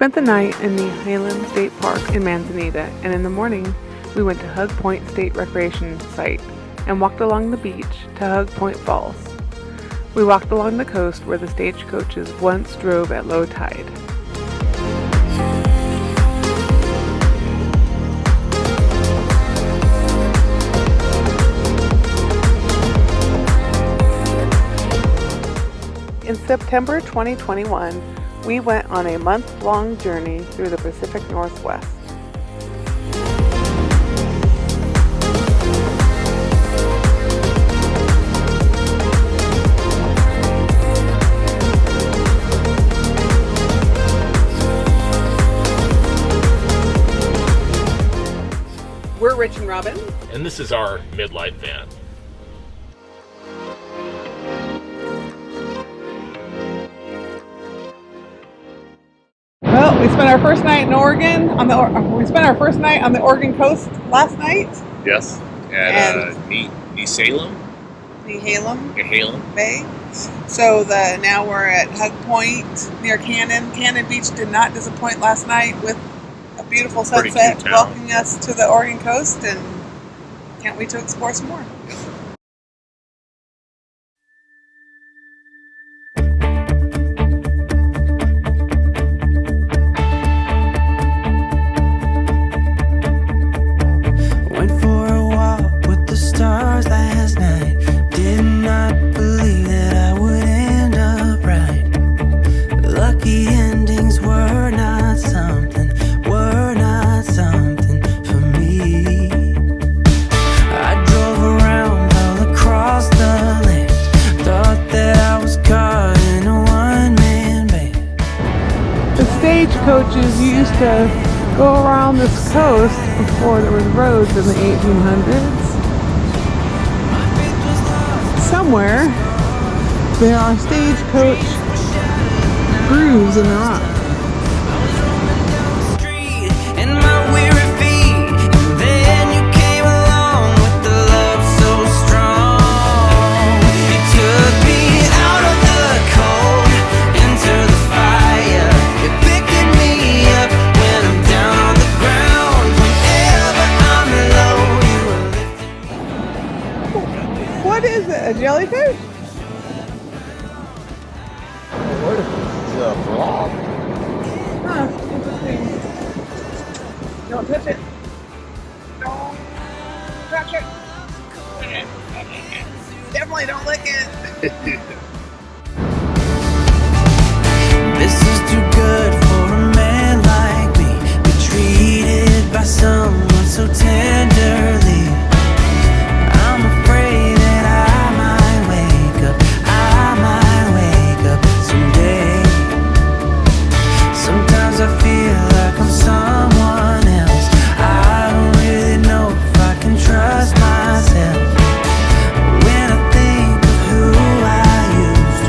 spent the night in the Highland State Park in Manzanita, and in the morning we went to Hug Point State Recreation Site and walked along the beach to Hug Point Falls. We walked along the coast where the stagecoaches once drove at low tide. In September 2021, we went on a month-long journey through the Pacific Northwest. We're Rich and Robin. And this is our midlife van. Well, we spent our first night in Oregon we spent our first night on the Oregon coast last night. Yes, at Nehalem Bay. So now we're at Hug Point near Cannon. Cannon Beach did not disappoint last night with a beautiful sunset welcoming us to the Oregon coast, and can't wait to explore some more. Stagecoaches used to go around this coast before there was roads in the 1800s. Somewhere there are stagecoach grooves in the rock. What is it? A jellyfish? What is it? A frog? Huh, interesting. Don't touch it. Don't touch it. Definitely don't lick it. This is too good for a man like me. Be treated by someone so tenderly. I'm afraid that I might wake up someday. Sometimes I feel like I'm someone else. I don't really know if I can trust myself. When I think of who I used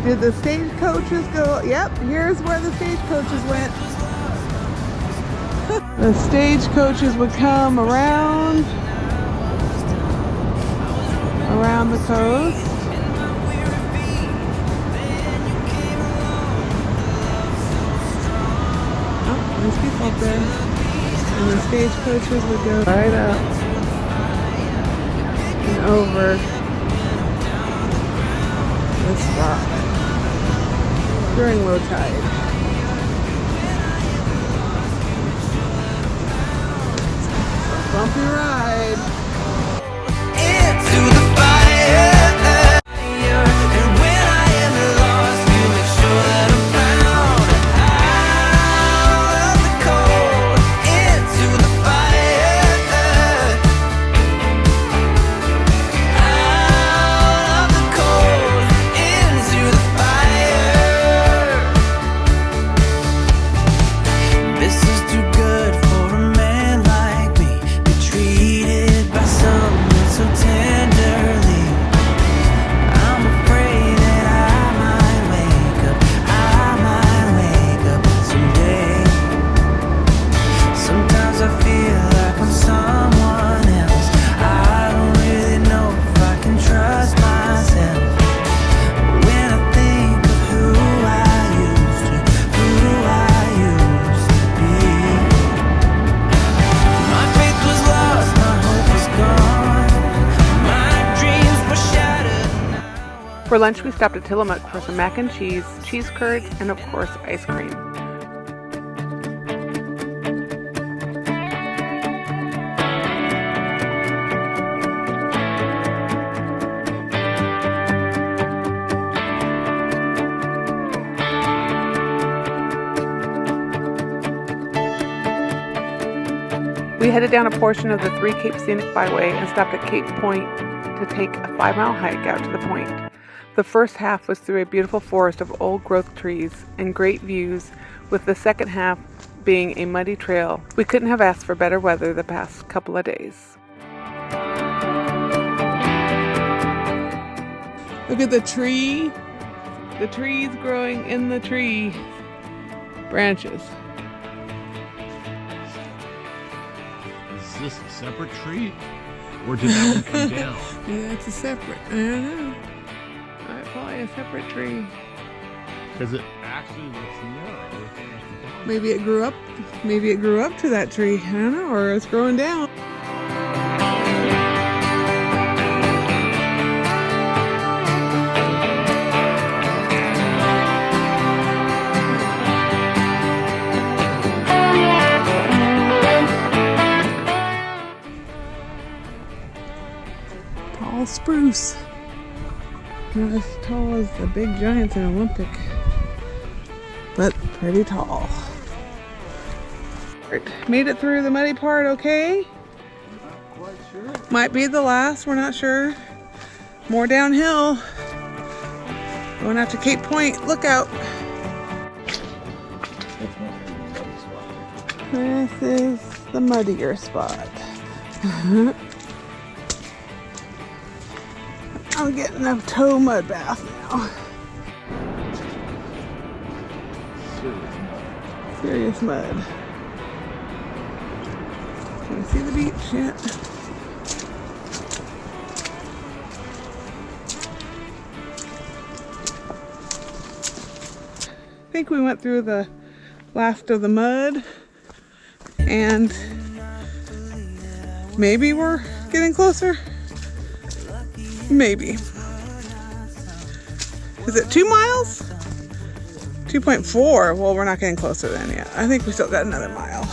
to. Did the stagecoaches go? Yep, here's where the stagecoaches went. The stagecoaches would come around the coast. Oh, there's people up there. And the stagecoaches would go right up and over this rock during low tide. Bumpy ride. Into the fire. And when I am lost, you make sure that I'm found. Out of the cold, into the fire. Out of the cold, into the fire. This is too good for a man like me. Be treated by For lunch, we stopped at Tillamook for some mac and cheese, cheese curds, and of course, ice cream. We headed down a portion of the Three Cape Scenic Byway and stopped at Cape Point to take a 5-mile hike out to the point. The first half was through a beautiful forest of old-growth trees and great views, with the second half being a muddy trail. We couldn't have asked for better weather the past couple of days. Look at the tree. The trees growing in the tree branches. Is this a separate tree? Or did that one come down? Yeah, it's a separate. I don't know. Probably a separate tree. Because it actually looks narrow. Maybe it grew up. Maybe it grew up to that tree. I don't know, or it's growing down. Tall spruce. Not as tall as the big giants in Olympic, but pretty tall. Made it through the muddy part okay? Not quite sure. Might be the last, we're not sure. More downhill. Going out to Cape Point, look out. This is the muddier spot. I'm getting a toe mud bath now. Serious mud. Can you see the beach yet? I think we went through the last of the mud, and maybe we're getting closer. Maybe. Is it 2 miles? 2.4. Well, we're not getting closer then yet. I think we still got another mile.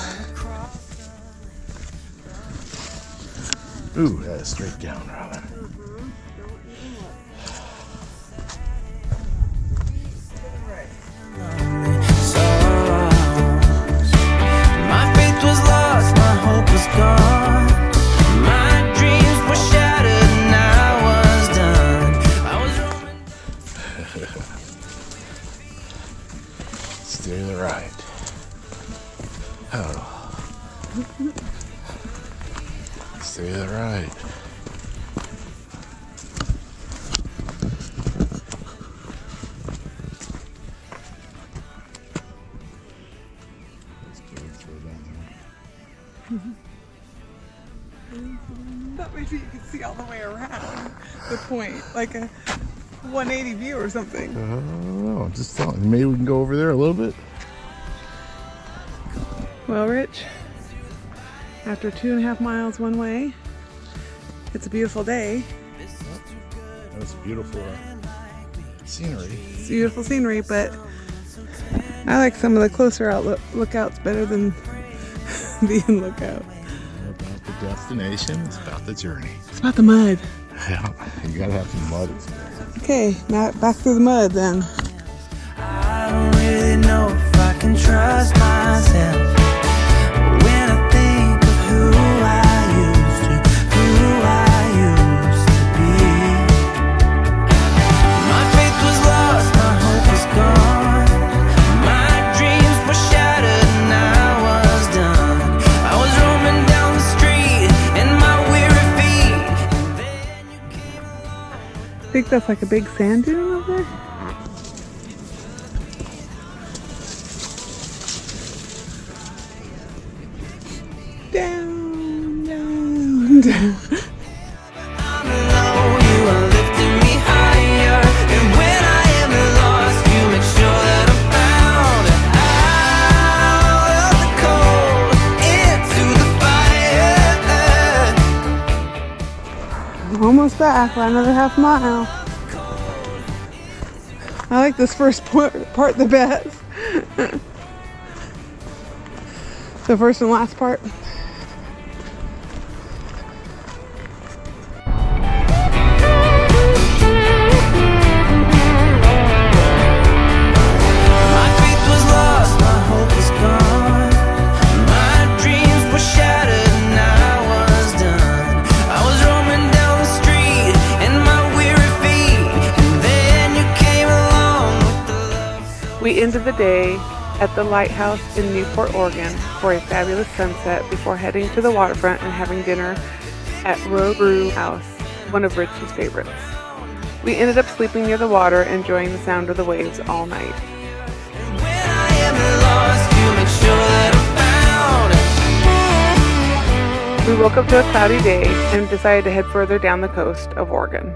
Ooh, that's straight down, Robin. My faith was lost, my hope was gone. My dreams were shattered and I was done. I was roaming. Steer to the right. Oh. Steer to the right. That maybe you can see all the way around the point, like a 180 view or something. I don't know. Just telling. Maybe we can go over there a little bit. Well, Rich, after 2.5 miles one way, it's a beautiful day. That's beautiful scenery. It's beautiful scenery, but I like some of the closer lookouts better than the lookout. About the destination, it's about the journey. It's about the mud. Yeah, you gotta have some mud experience. Okay, now back through the mud then. I don't really know if I can trust myself when I think of who I used to be. My faith was lost, my hope was gone. My dreams were shattered and I was done. I was roaming down the street in my weary feet. And then you came along. I think that's like a big sand dune over there. Down, down, down. I'm low, you are lifting me higher. And when I am lost, you make sure that I'm found. Out of the cold, into the fire. Almost back, we're another half mile. I like this first part the best. The first and last part. My faith was lost, my hope was gone. My dreams were shattered and I was done. I was roaming down the street in my weary feet, and then you came along with the love. We ended the day at the lighthouse in Newport, Oregon for a fabulous sunset before heading to the waterfront and having dinner at Brew House, one of Rich's favorites. We ended up sleeping near the water, enjoying the sound of the waves all night. When I am lost, you make sure that I'm found. We woke up to a cloudy day and decided to head further down the coast of Oregon.